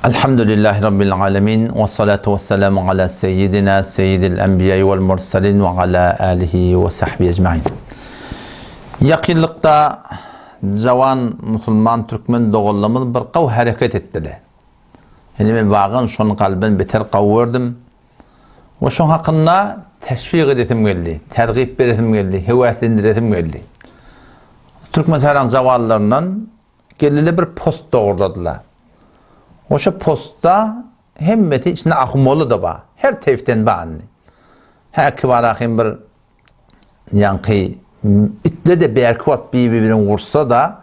Elhamdülillahi Rabbil alemin ve salatu ve selamu ala seyyidina seyyidil enbiya vel mursalin ve ala alihi ve sahbihi ecmain. Yakınlıkta cavan Müslüman Türkmen doğullamız bir qav hareket ettiler. Yani ben bağın şunun kalben beter qav verdim. Ve şun hakkında teşvik edetim geldi, tergip edetim geldi, heveslendiretim geldi. Türkmen saran cavallarından gelili bir post doğurladılar. O şu postta hemmeti içinde akımolu da var. Her tevften var. Her kibarahim bir yankı itle de berkuat birbirine vursa da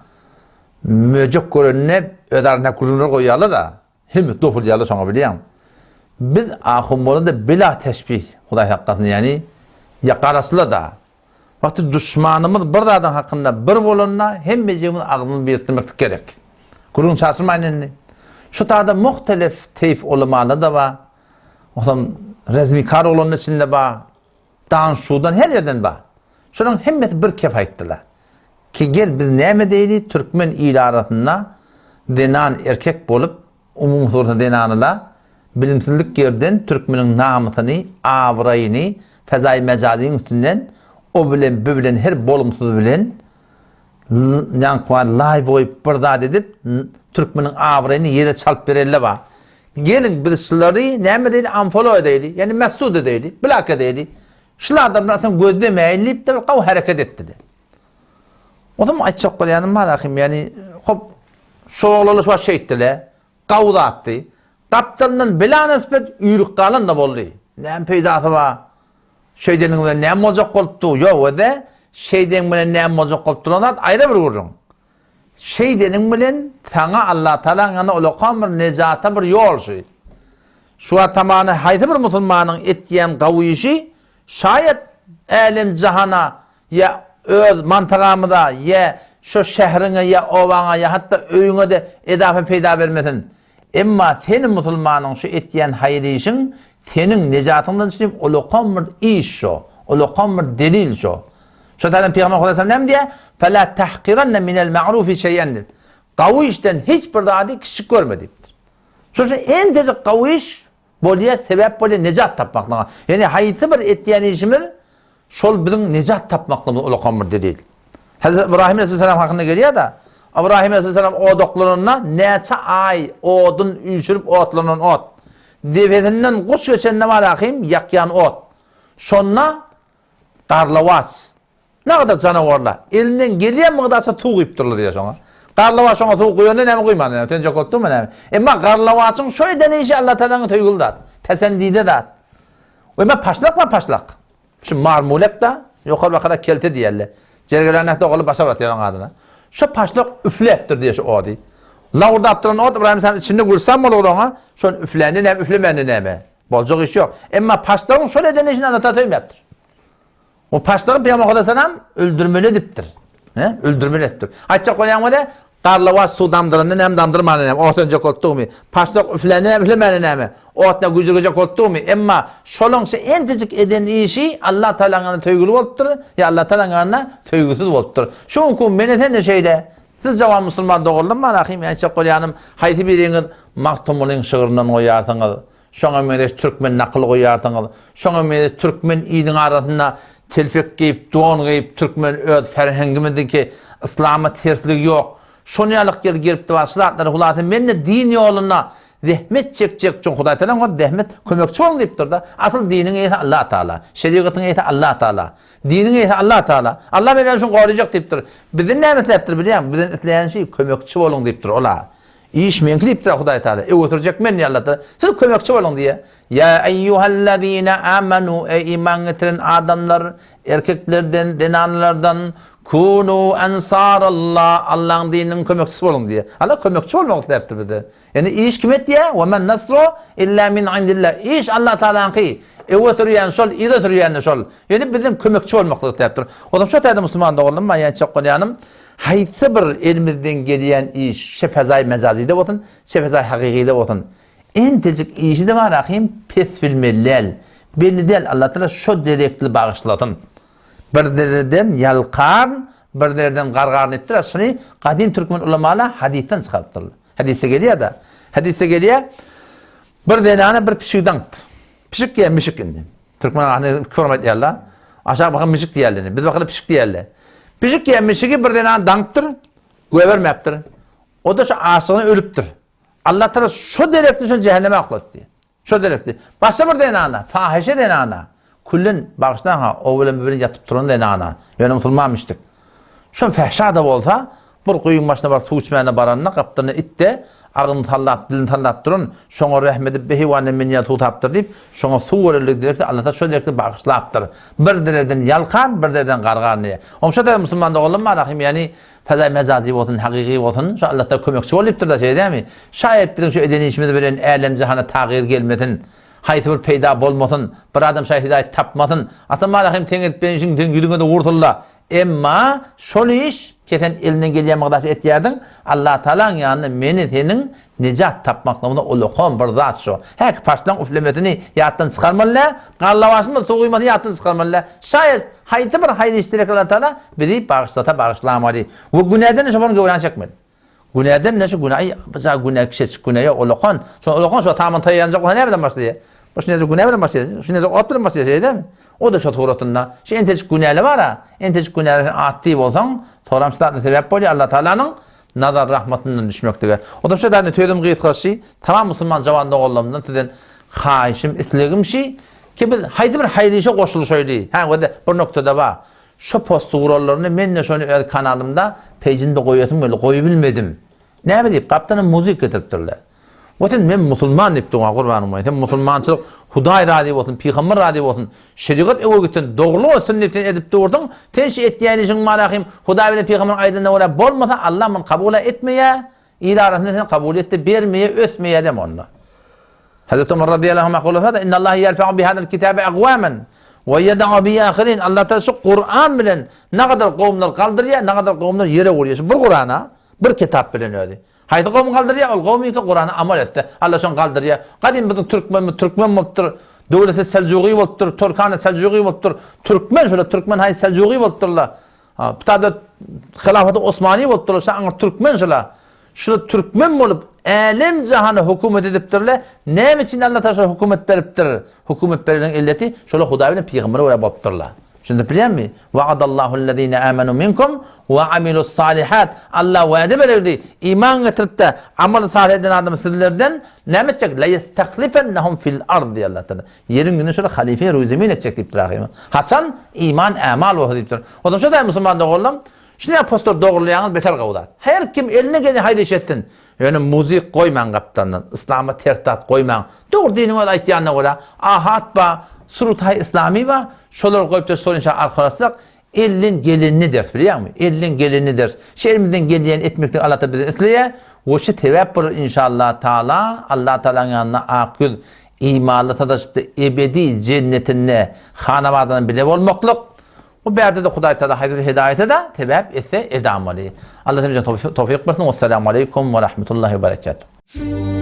möcek görününe öderine kuzunlar koyalı da hem dopul yalı sonra biliyorum. Biz akımolu da bila teşbih Huday hakkatını yani yakarasıla da vakti düşmanımız bir dağdan hakkında bir bolunna hem meceğimin ağzını belirtmek gerek. Kurun çarşırmayın. Şu taada muhtelif teyf olmalı da var. Oğlum rezmikar olanın içinde var. Dağın şudan her yerden var. Şunun hemmeti bir kefayettiler. Ki gel biz neyme deyli Türkmen ilaratına denan erkek bolup umum sorusuna denanıla bilimsizlik yerden Türkmenin namusunu, avrayını, fezai mecazinin üstünden o bilen, bu bilen, her bolumsuz bilen yankıvan live oyup bırda dedip Türkmenin avrayını yere çalp verirle var. Gelin birisileri neyme deyli amfolo edeyli, yani mesud edeyli, bilak edeyli. Şular adamlar aslında gözde meyilleyip de kav hareket etti de. O zaman açık kol yani malakım yani hop soğulalı şu şey ettiler, kav da attı. Kaptanın bila nispet üyrük kalın da boldu. Neyem peydatı var. Şeydenin bile neyem olacak koltuğu yok ve de şeyden bile neyem olacak koltuğu onat ayrı bir vurun. Şeydenin bile sana Allah Teala'nın yanına ulukan bir necata bir yol şey. Şu an tamamı haydi bir Müslümanın ettiyen kavuşu şayet elim cihana ya öz mantıqamıda ya şu şehrine ya ovana ya hatta öyüne de edafe peyda vermesin. Ama senin Müslümanın şu ettiyen hayır işin senin necatından için ulukan bir iş şu. Ulukan bir delil şu. Şu tadan Peygamber Aleyhisselam ne diye? فَلَا تَحْقِرَنَّ مِنَ الْمَعْرُوفِ شَيْئًا. Qavu işten hiçbir dağdı kişi görmediktir. Çünkü en tezek qavu iş boluya sebep boluya necat tapmakla. Yani hayatı bir ettiyen işimiz şol bizim necat tapmakla ulukan bir delil. Hazreti İbrahim Aleyhisselam hakkında geliyor da İbrahim Aleyhisselam odoklarına neçe ay odun üşürüp otlanan ot. Devetinden kuş geçenine malakayım yakyan ot. Sonra darlavaz. Ne kadar canavarlar. Elinden geliyen mıqdarsa tuğ iptirli diye sonra. Qarlavaç sonra tuğ koyuyordu ne mi koymadı? Tence kottu mu ne mi? Ama qarlavaçın şöyle deneyişi Allah Teala'nın tüygüldat. Pesendide dat. Ama paşlak mı paşlak? Şimdi marmulek da yukarı bakara kelte diyerler. Cergelerine de oğlu başa bırakıyor adına. Şu paşlak üflettir diye şu o değil. La orada aptıran o İbrahim sen içinde kursan mı olur ona? Şu üflendi ne mi üflemendi ne mi? Bolcuk iş yok. Ama paşlakın şöyle deneyişini Allah Teala tüymeptir. O paşları Peygamber Aleyhisselam öldürmeli diptir. Öldürmeli diptir. Açık koyan da qarlavaç su damdırını nem damdırmanı nem. Ortanca kottu mu? Paşlık üflendi nem üflemeni nem. Otna gücüge kottu mu? Ama şolun en tecik eden işi Allah Teala'nın tüygülü oluptur. Ya Allah Teala'nın tüygüsüz oluptur. Şun ku meneten de şeyde siz cavan Müslüman doğuldun mu? Rahim açık koyanım hayti biriniz maktumulun şığırından koyarsınız. Şoňa mene Türkmen nakıl koyarsınız. Şoňa mene Türkmen iyinin arasında telfek giyip, doğun giyip, Türkmen öz ferhengimindeki İslam'a terslik yok. Şonu yalık gelip de var, sıratları hulatın, menne din yoluna zehmet çekecek çok Huday Teala, o zehmet kömekçi olun deyip durda. Asıl dinin eyti Allah Teala, şeriatın eyti Allah Teala, dinin eyti Allah Teala. Allah beni şunu koruyacak deyip dur. Bizim ne meselепtir biliyor musun? Bizim isteyen şey kömekçi olun deyip dur, ola. İş menkli deyip dur Huday Teala. Oturacak men ya Allah Teala. Siz kömekçi olun diye. Ya eyyuhellezine amenu ey iman getiren adamlar, erkeklerden, denanlardan kunu ensarallah, Allah'ın dininin kömekçisi olun diye. Allah kömekçi olmak isteyiptir bir de. Yani iş kim et diye? Ve men nasru illa min indillah. İş Allah Teala'nın ki. Evetürüyen sol, idetürüyen sol. Yani bizim kömekçi olmak isteyiptir. O zaman şu tayda Müslüman da oldum. Yani çok konuyanım. Haytı bir elimizden gelen iş, şefezai mecazide olsun, şefezai hakikide olsun. En tecik işi de var akıyım, pes bilmeliler. Belli değil Allah Teala şu direktli bağışlatın. Birlerden yalqan, birlerden qarqarın ettiler. Şunu kadim Türkmen ulamalar hadisten çıkarttırlar. Hadise geliyor da Hadise geliyor. Bir denane bir pişikten gitti. Pişik diye mişik indi. Türkmen hani kıvramaydı yerler. Aşağı bakın mişik diyerler. Biz bakalım pişik diyerler. Pişik diye mişiki bir denane danktır. Güvermeyaptır. O da şu aşığını ölüptür. Allah Teala şu direkti şu cehenneme aklattı. Şu direkti. Başka bir denane. Fahişe denane. Kullun bağıştan ha. Oğlum birbirini yatıp duran denane. Yani Müslümanmıştık. Şu fahşa da olsa bir kuyun başına var su içmeyene baranına kaptığını itti. Ağını tallap, dilini tallap durun. Şuna rahmeti behi ve anne miniyat tutaptır deyip şuna su verirlik direkti Allah'ta şu direkti bağışlaptır. Bir dereden yalkan, bir dereden qargar niye. Onşa da Müslüman da olun mu? Rahim yani fazay mezazi olsun, hakiki olsun. Şu Allah'ta kömekçi oluptur da şey değil mi? Şayet bizim şu edeni işimizi veren eylem cihana tağir gelmedin. Hayti bir peyda bolmasın. Bir adam şayet hidayet tapmasın. Aslan rahim tenet ben işin yüzüne de vurtulla. Emma şol iş keten elinden gelen maqdası etiyerdin. Allah Taala'nın yanına meni senin necat tapmaklamında uluqon bir zat şu. Hek paşlan üflemetini yattan çıkarmalı. Qallavasını soğuymadı yattan çıkarmalı. Şayet hayti bir hayır iştirek Allah Taala bizi bağışlamalı. Bu günahdan şoban gören çekmedi. Günahdan ne şu günahı bize günah kişi günahı uluqon. Şu uluqon şu tamam tayanacak ne bilen başlıyor. Başına günah bilen başlıyor. Şuna atlan başlıyor değil mi? O da şu tuğratında. Şu entecik günahı var ha. Entecik günahı atti olsan soramçılarına sebep oluyor Allah Teala'nın nazar rahmetinden düşmektedir. O da şu da tüyüm gıyıtkası tamam Müslüman cavanlığı oğlumdan sizden haişim islegim şey ki biz haydi bir hayırlı işe koşulu söyleyeyim. Ha o da bir noktada var. Şu posturalarını ben de şunu kanalımda pejinde koyuyordum böyle koyabilmedim. Ne bileyim kaptanın müzik getiriptirler. Oten men Müslüman deyip durgan kurbanım var. Hem Müslümançılık Huday radıyı olsun, Peygamber radıyı olsun, şeriat evgüten doğruluğu sünnetin edip durdun. Tenşi ettiğin işin marahim Huday ve Peygamber'in aydınlığı ola bolmasa Allah'ın kabul etmeye, idarasını sen kabul etti, vermeye, ötmeye dem onunla. Hazreti Ömer radıyallahu anh kulu fada, inna Allah yerfa'u bihadal kitabe agvamen ve yeda'u bi ahirin. Allah Teala şu Kur'an bilen ne kadar kavimler kaldırıyor, ne kadar kavimler yere vuruyor. Bir Kur'an'a, bir kitap bilen öyle. Haydi kavmi kaldırıyor, o kavmi ki Kur'an'a amal etti. Allah şunu kaldırıyor. Kadim bizim Türkmen muttur, devleti Selcugi muttur, Türkane Selcugi muttur, Türkmen şöyle Türkmen hay Selcugi mutturlar. Bir tane hilafeti Osmani mutturlar, şuna Türkmen şöyle. Şöyle Türkmen olup, alem cihanı hükümet ediptirler. Ne için Allah Teala hükümet veriptir? Hükümet verilen illeti şöyle Hudaybi'nin peygamberi öyle mutturlar. Şimdi biliyor musun? Vaadallahu ellezine amenu minkum ve amilus salihat. Allah vaade verirdi. İman getirip de amel salih eden adam sizlerden ne yapacak? La yestaklifennahum fil ard diye Allah Teala. Yerin günü şöyle halife ruzemin edecek deyip durayım. Hasan iman amal o deyip dur. O da şu da Müslüman doğrulam. Şimdi apostol doğrulayanız beter kavdat. Her kim eline gene haydi işettin. Yani müzik koyman kaptandan. İslam'a tertat koyman. Doğru dinin var aytiyanına göre. Ahat ba surutay İslami va şolar koyup da sonra inşallah arkadaşlar elin gelinini der biliyor musun? Elin gelinini der. Şehrimizden geliyen etmekten Allah Teala bizi etleye. O şey tevekkül inşallah Teala Allah Teala'nın yanına akıl imanla tadaşıp da ebedi cennetine hanavadına bile olmaklıq. O berde de Huday Teala hayır hidayete de tebep etse edamalı. Allah Teala tevfik versin. Vesselamu aleyküm ve rahmetullahi ve berekatuhu.